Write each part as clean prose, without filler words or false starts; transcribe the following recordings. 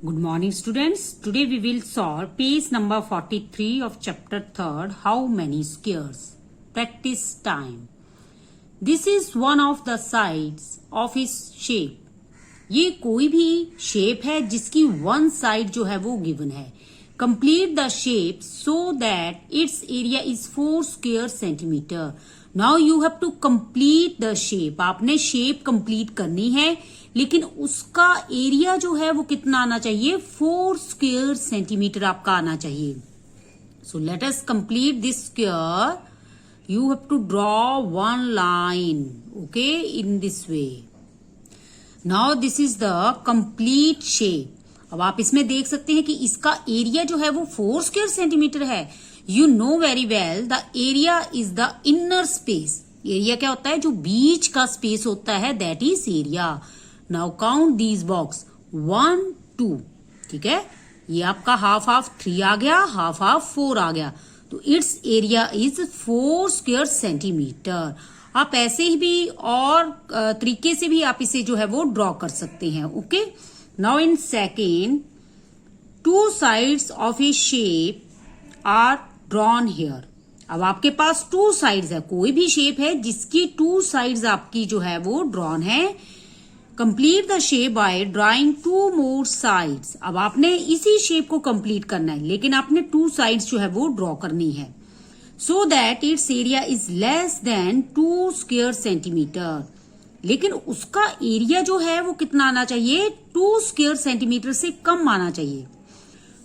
Good morning, students. Today we will solve page number 43 of chapter 3rd, How Many Squares? Practice time. This is one of the sides of his shape. ये कोई भी shape है जिसकी one side जो है वो given है. Complete the shape so that its area is 4 square centimeter. Now you have to complete the shape. आपने शेप कंप्लीट करनी है, लेकिन उसका एरिया जो है वो कितना आना चाहिए? 4 स्क्वायर सेंटीमीटर आपका आना चाहिए. So let us complete this square. You have to draw one line, okay, in this way. Now this is the complete shape. अब आप इसमें देख सकते हैं कि इसका एरिया जो है वो 4 स्क्वायर सेंटीमीटर है. You know very well the area is the inner space. Area क्या होता है? जो बीच का स्पेस होता है, that is area. Now count these box 1 2. ठीक है, ये आपका हाफ हाफ 3 आ गया, हाफ हाफ 4 आ गया. तो it's area is 4 square centimetre. आप ऐसे ही भी और तरीके से भी आप इसे जो है वो ड्रॉ कर सकते हैं. Okay, now in second, 2 sides of a shape are drawn here. अब आपके पास 2 साइड्स है. कोई भी शेप है जिसकी 2 साइड्स आपकी जो है वो ड्रॉन है. Complete the shape by drawing 2 more sides. अब आपने इसी शेप को कंप्लीट करना है, लेकिन आपने 2 साइड्स जो है वो ड्रॉ करनी है. So that it's area is less than 2 square centimetre. लेकिन उसका एरिया जो है वो कितना आना चाहिए? 2 स्क्वायर सेंटीमीटर से कम आना चाहिए.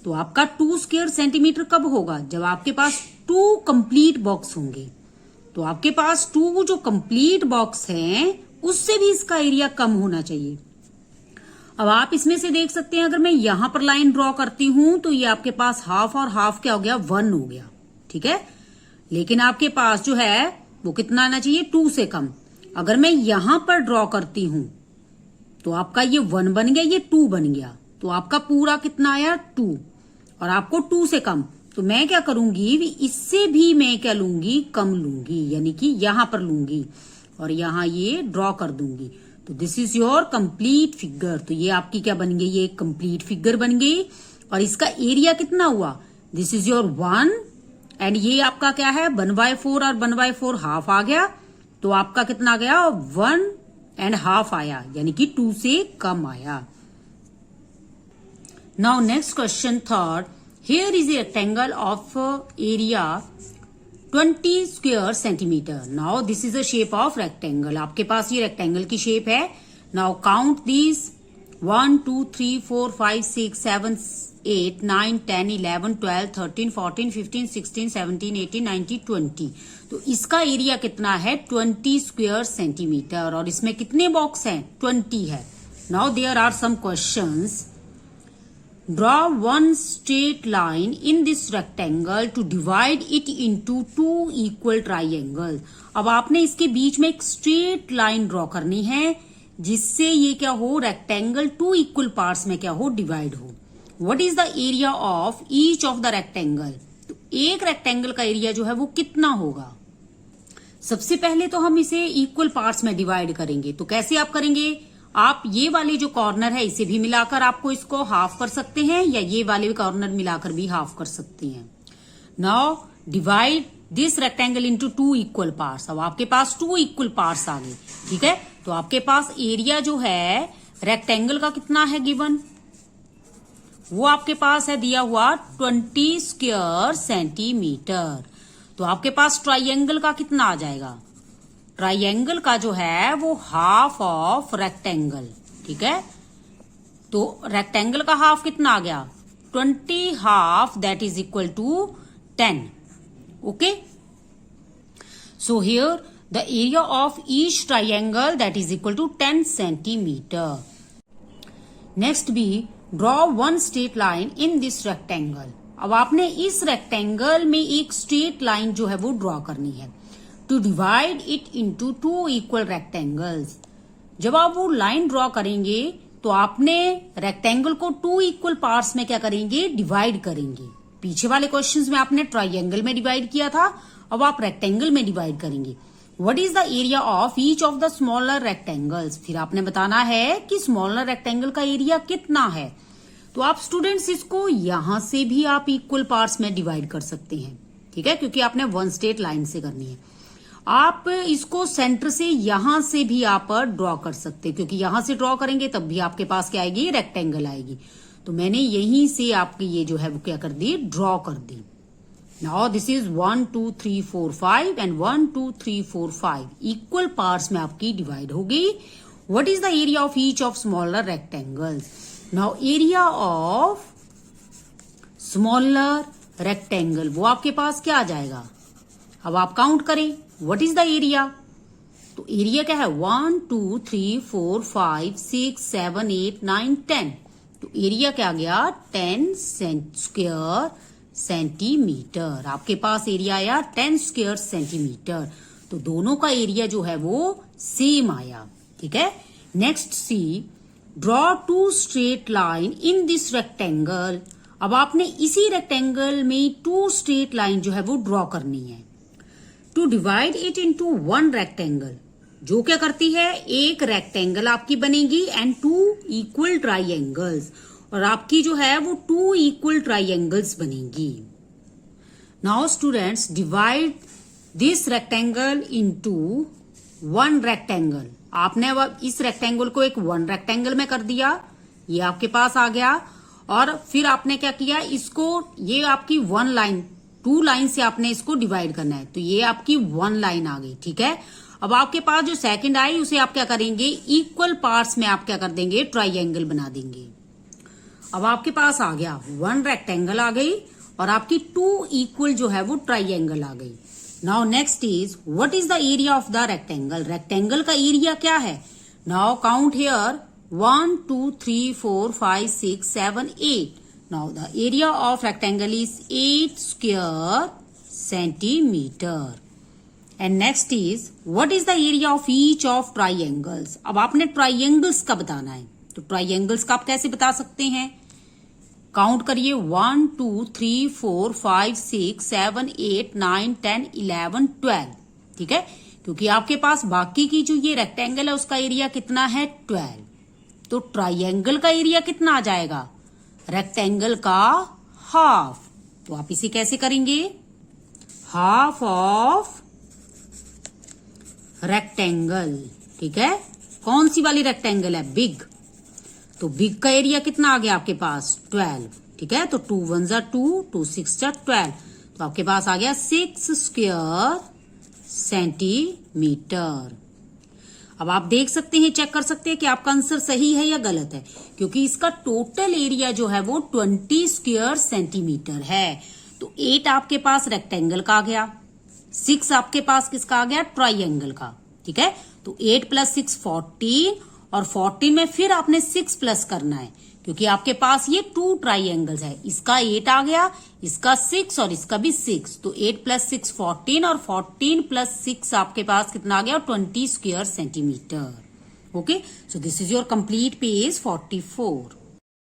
तो आपका 2 स्क्वायर सेंटीमीटर कब होगा? जब आपके पास 2 कंप्लीट बॉक्स होंगे. तो आपके पास 2 जो कंप्लीट बॉक्स हैं उससे भी इसका एरिया कम होना चाहिए. अब आप इसमें से देख सकते हैं, अगर मैं यहां पर लाइन ड्रॉ करती हूं तो ये आपके पास हाफ और हाफ क्या हो गया? 1 हो गया. ठीक है, लेकिन आपके पास जो है वो कितना आना चाहिए? 2 से कम. अगर मैं यहां पर ड्रॉ करती हूं तो आपका ये 1 बन गया, ये 2 बन गया. तो आपका पूरा कितना आया? 2. और आपको 2 से कम. तो मैं क्या करूंगी? इससे भी मैं क्या लूंगी? कम लूंगी, यानी कि यहां पर लूंगी और यहां ये ड्रॉ कर दूंगी. तो this is your complete figure. तो ये आपकी क्या बन गई? ये कंप्लीट फिगर बन गई. और इसका एरिया कितना हुआ? This is your 1. एंड ये आपका क्या है? 1/4 और 1/4 हाफ आ गया. तो आपका कितना आ गया? 1.5 आया, यानी कि 2 से कम आया. Now next question third. Here is a rectangle of area 20 square centimetre. Now this is a shape of rectangle. आपके पास ये रेक्टेंगल की शेप है. Now count this 1 2 3 4 5 6 7 8 9 10 11 12 13 14 15 16 17 18 19 20. तो इसका एरिया कितना है? 20 स्क्वायर सेंटीमीटर. और इसमें कितने बॉक्स हैं? 20 है. Now there are some questions. Draw one straight line in this rectangle to divide it into 2 equal triangles. अब आपने इसके बीच में एक स्ट्रेट लाइन ड्रॉ करनी है जिससे ये क्या हो? रेक्टेंगल 2 इक्वल पार्ट्स में क्या हो? डिवाइड हो. What is the area of each of the rectangle? तो एक रेक्टेंगल का एरिया जो है वो कितना होगा? सबसे पहले तो हम इसे इक्वल पार्ट्स में डिवाइड करेंगे. तो कैसे आप करेंगे? आप ये वाले जो कॉर्नर है इसे भी मिलाकर आपको इसको हाफ कर सकते हैं, या ये वाले कॉर्नर मिलाकर भी हाफ कर सकते हैं. Now divide this rectangle into 2 equal parts. अब आपके पास 2 इक्वल पार्ट्स आ गए. ठीक है, तो आपके पास एरिया जो है रेक्टेंगल का कितना है गिवन? वो आपके पास है दिया हुआ 20 स्क्वायर सेंटीमीटर. तो आपके पास ट्राइंगल का कितना आ जाएगा? ट्राइंगल का जो है वो हाफ ऑफ रेक्टेंगल. ठीक है, तो रेक्टेंगल का हाफ कितना आ गया? 20 half, that is equal to 10. Okay, so here the area of each triangle that is equal to 10 centimetre. Next B draw one straight line in this rectangle. अब आपने इस रेक्टेंगल में एक स्ट्रेट लाइन जो है वो ड्रॉ करनी है to divide it into 2 equal rectangles. जब आप वो लाइन ड्रॉ करेंगे तो आपने रेक्टेंगल को 2 इक्वल पार्ट्स में क्या करेंगे? डिवाइड करेंगे. पीछे वाले क्वेश्चंस में आपने ट्राइंगल में डिवाइड किया था, अब आप रेक्टेंगल में डिवाइड करेंगे. What is the area of each of the smaller rectangles. फिर आपने बताना है कि स्मॉलर रेक्टेंगल का एरिया कितना है. तो आप स्टूडेंट्स इसको यहां से भी आप इक्वल पार्ट्स में डिवाइड कर सकते हैं, ठीक है, क्योंकि आपने वन स्ट्रेट लाइन से करनी है। आप इसको सेंटर से यहां से भी आप ड्रॉ कर सकते हैं, क्योंकि यहां से ड्रॉ करेंगे तब भी आपके पास क्या आएगी, रेक्टेंगल आएगी। तो मैंने यहीं से आपकी ये जो है वो क्या कर दी, ड्रॉ कर दी। Now this is 1 2 3 4 5 and 1 2 3 4 5 equal parts में आपकी डिवाइड हो गई। What is the area of each of smaller rectangles? Now area of smaller rectangle वो आपके पास क्या आ जाएगा, अब आप काउंट करें व्हाट इज द एरिया। तो एरिया क्या है, 1 2 3 4 5 6 7 8 9 10। तो एरिया क्या आ गया, 10 स्क्वायर सेंटीमीटर। आपके पास एरिया आया 10 स्क्वायर सेंटीमीटर। तो दोनों का एरिया जो है वो सेम आया, ठीक है। Next C, draw two straight line in this rectangle. अब आपने इसी रेक्टेंगल में टू स्ट्रेट लाइन जो है वो ड्रॉ करनी है to divide it into one rectangle, जो क्या करती है, एक रेक्टेंगल आपकी बनेगी एंड टू इक्वल ट्राइंगल्स, और आपकी जो है वो टू इक्वल ट्राइंगल्स बनेगी। Now students divide this rectangle into one rectangle. आपने अब इस रेक्टेंगल को एक वन रेक्टेंगल में कर दिया, ये आपके पास आ गया, और फिर आपने क्या किया, इसको ये आपकी वन लाइन, टू लाइन से आपने इसको डिवाइड करना है, तो ये आपकी वन लाइन आ गई, ठीक है। अब आपके पास जो सेकंड आई उसे आप क्या करेंगे, इक्वल पार्ट्स में आप क्या कर देंगे, ट्राइंगल बना देंगे। अब आपके पास आ गया वन रेक्टेंगल आ गई और आपकी टू इक्वल जो है वो ट्राइंगल आ गई। Now next is what is the area of the rectangle. Rectangle का एरिया क्या है, now count here 1 2 3 4 5 6 7 8। Now the area of rectangle is 8 square centimetre. And next is what is the area of each of triangles. अब आपने triangles का बताना है, तो triangles का आप कैसे बता सकते हैं, काउंट करिए 1 2 3 4 5 6 7 8 9 10 11 12, ठीक है, क्योंकि आपके पास बाकी की जो ये रेक्टेंगल है उसका एरिया कितना है, 12। तो ट्राइंगल का एरिया कितना आ जाएगा, रेक्टेंगल का हाफ। तो आप इसे कैसे करेंगे, हाफ ऑफ रेक्टेंगल, ठीक है। कौन सी वाली रेक्टेंगल है, बिग। तो बिग का एरिया कितना आ गया आपके पास, 12, ठीक है। तो 2 1 जा 2, 2 6 जा 12, तो आपके पास आ गया 6 स्क्वायर सेंटीमीटर। अब आप देख सकते हैं, चेक कर सकते हैं कि आपका आंसर सही है या गलत है, क्योंकि इसका टोटल एरिया जो है वो 20 स्क्वायर सेंटीमीटर है। तो 8 आपके पास रेक्टेंगल का आ गया, 6 आपके पास किसका आ गया, ट्राइंगल का, ठीक है। तो 8 + 6 14, और 14 में फिर आपने 6 प्लस करना है, क्योंकि आपके पास ये 2 ट्राइंगल्स है, इसका 8 आ गया, इसका 6 और इसका भी 6। तो 8 + 6 14, और 14 + 6 आपके पास कितना आ गया, 20 square centimetre. Okay, so this is your complete page 44।